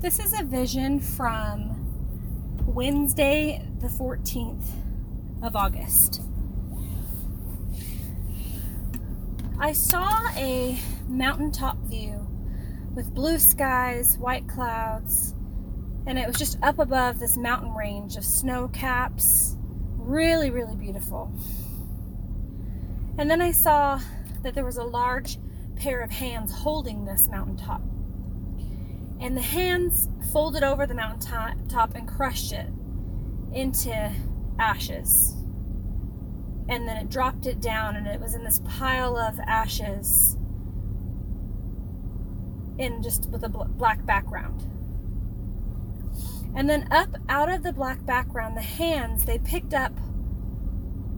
This is a vision from Wednesday, the 14th of August. I saw a mountaintop view with blue skies, white clouds, and it was just up above this mountain range of snow caps. Really, really beautiful. And then I saw that there was a large pair of hands holding this mountaintop. And the hands folded over the mountaintop and crushed it into ashes. And then it dropped it down, and it was in this pile of ashes with a black background. And then up out of the black background, the hands, they picked up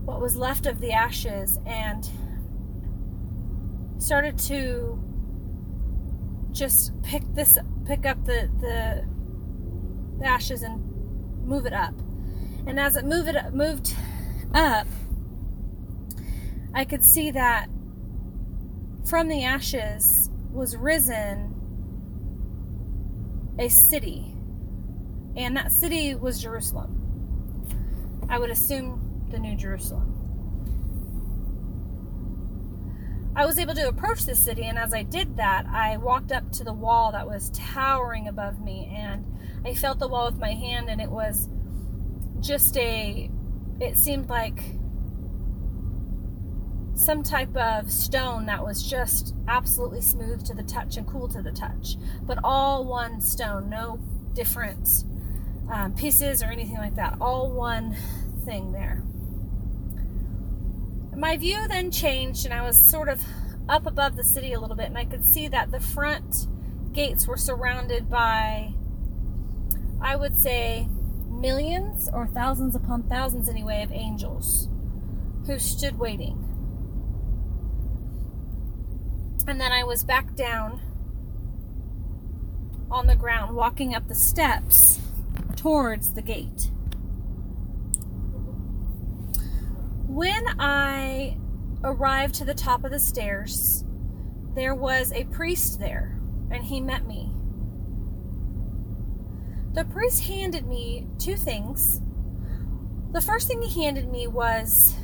what was left of the ashes and started to just pick up the ashes and move it up. And as it moved up, I could see that from the ashes was risen a city. And that city was Jerusalem. I would assume the New Jerusalem. I was able to approach this city, and as I did that, I walked up to the wall that was towering above me, and I felt the wall with my hand, and it was just it seemed like some type of stone that was just absolutely smooth to the touch and cool to the touch, but all one stone, no different pieces or anything like that, all one thing there. My view then changed, and I was sort of up above the city a little bit, and I could see that the front gates were surrounded by, I would say, millions or thousands upon thousands anyway of angels who stood waiting. And then I was back down on the ground, walking up the steps towards the gate. When I arrived to the top of the stairs, there was a priest there, and he met me. The priest handed me two things. The first thing he handed me was,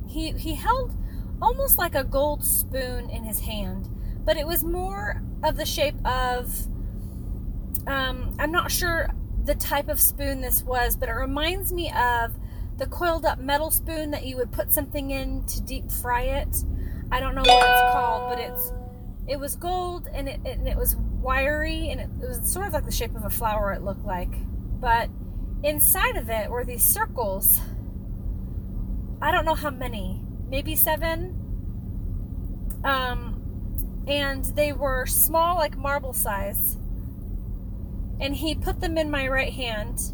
he held almost like a gold spoon in his hand, but it was more of the shape of, I'm not sure the type of spoon this was, but it reminds me of the coiled up metal spoon that you would put something in to deep fry it. I don't know what it's called, but it was gold, and it was wiry, and it was sort of like the shape of a flower, it looked like. But inside of it were these circles. I don't know how many, maybe 7. And they were small, like marble size. And he put them in my right hand,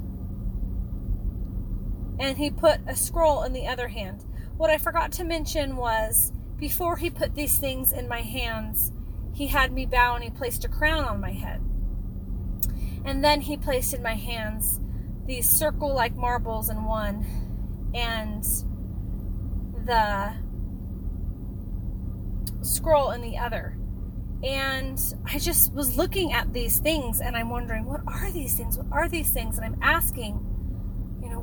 and he put a scroll in the other hand. What I forgot to mention was, before he put these things in my hands, he had me bow, and he placed a crown on my head. And then he placed in my hands these circle-like marbles in one, and the scroll in the other. And I just was looking at these things, and I'm wondering, what are these things? What are these things? And I'm asking,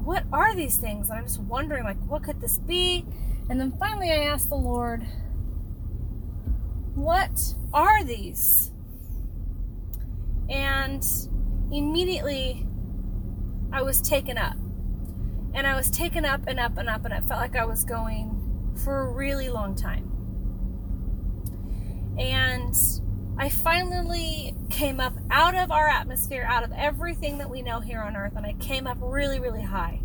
what are these things? And I'm just wondering, like, what could this be? And then finally I asked the Lord, what are these? And immediately I was taken up. And I was taken up and up and up, and it felt like I was going for a really long time. And I finally came up out of our atmosphere, out of everything that we know here on earth, and I came up really, really high.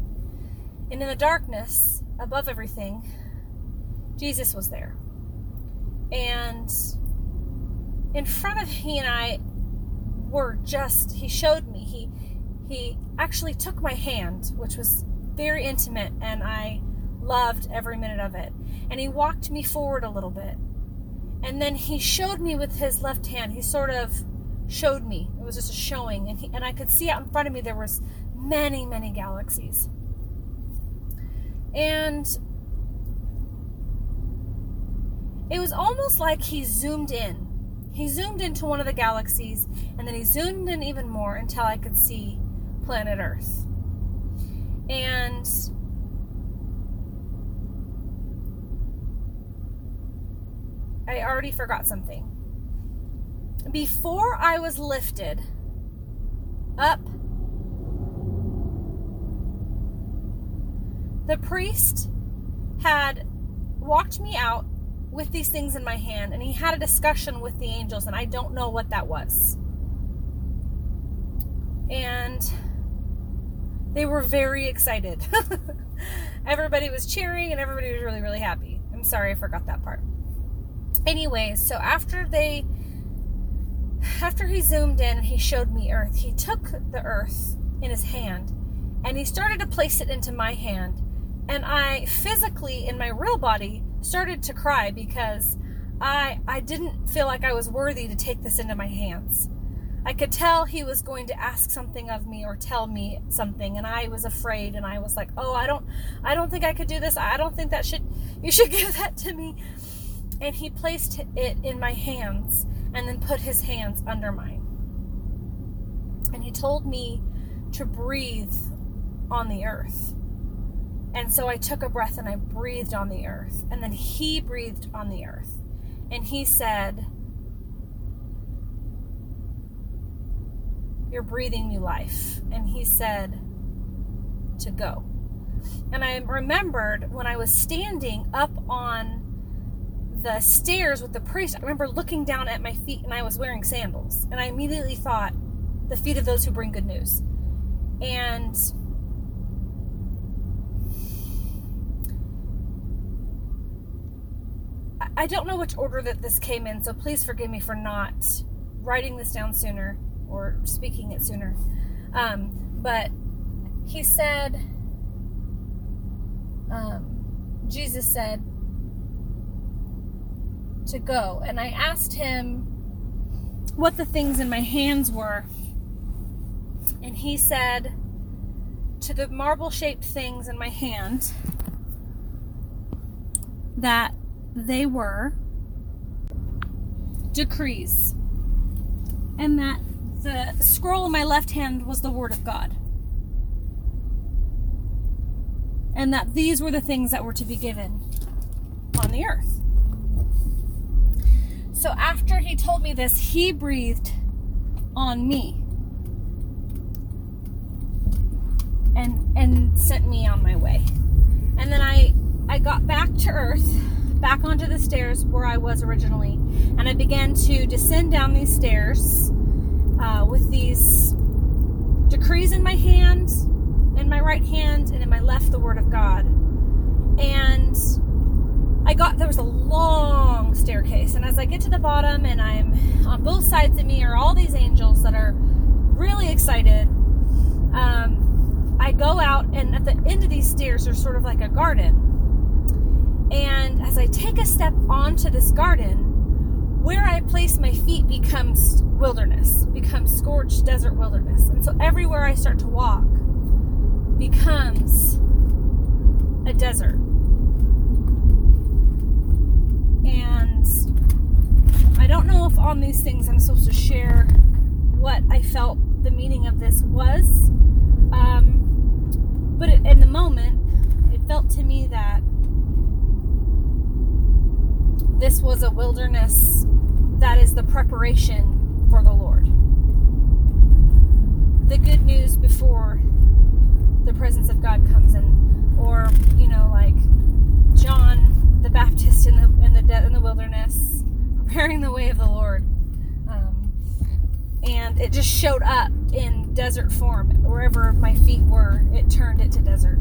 And in the darkness, above everything, Jesus was there. And in front of he and I he showed me, he actually took my hand, which was very intimate, and I loved every minute of it. And he walked me forward a little bit. And then he showed me with his left hand. He sort of showed me. It was just a showing. And I could see out in front of me there was many, many galaxies. And it was almost like he zoomed in. he zoomed into one of the galaxies, and then he zoomed in even more until I could see planet Earth. And I already forgot something. Before I was lifted up, the priest had walked me out with these things in my hand, and he had a discussion with the angels, and I don't know what that was. And they were very excited. Everybody was cheering, and everybody was really, really happy. I'm sorry I forgot that part. Anyways, so after he zoomed in and he showed me Earth, he took the Earth in his hand and he started to place it into my hand. And I physically, in my real body, started to cry because I didn't feel like I was worthy to take this into my hands. I could tell he was going to ask something of me or tell me something, and I was afraid, and I was like, oh, I don't think I could do this. I don't think you should give that to me. And he placed it in my hands and then put his hands under mine. And he told me to breathe on the earth. And so I took a breath and I breathed on the earth. And then he breathed on the earth. And he said, you're breathing new life. And he said to go. And I remembered when I was standing up on the stairs with the priest, I remember looking down at my feet, and I was wearing sandals. And I immediately thought, the feet of those who bring good news. And I don't know which order that this came in, so please forgive me for not writing this down sooner or speaking it sooner. But he said, Jesus said to go. And I asked him what the things in my hands were. And he said to the marble-shaped things in my hand that they were decrees, and that the scroll in my left hand was the Word of God, and that these were the things that were to be given on the earth. So after he told me this, he breathed on me and sent me on my way. And then I got back to earth, back onto the stairs where I was originally, and I began to descend down these stairs with these decrees in my hand, in my right hand, and in my left the Word of God. And there was a long staircase, and as I get to the bottom, and I'm on both sides of me are all these angels that are really excited. I go out, and at the end of these stairs there's sort of like a garden. And as I take a step onto this garden, where I place my feet becomes wilderness, becomes scorched desert wilderness. And so everywhere I start to walk becomes a desert. And I don't know if on these things I'm supposed to share what I felt the meaning of this was. But in the moment, it felt to me that this was a wilderness that is the preparation for the Lord. The good news before the presence of God comes in, or like John the Baptist in the wilderness, preparing the way of the Lord. And it just showed up in desert form. Wherever my feet were, it turned it to desert.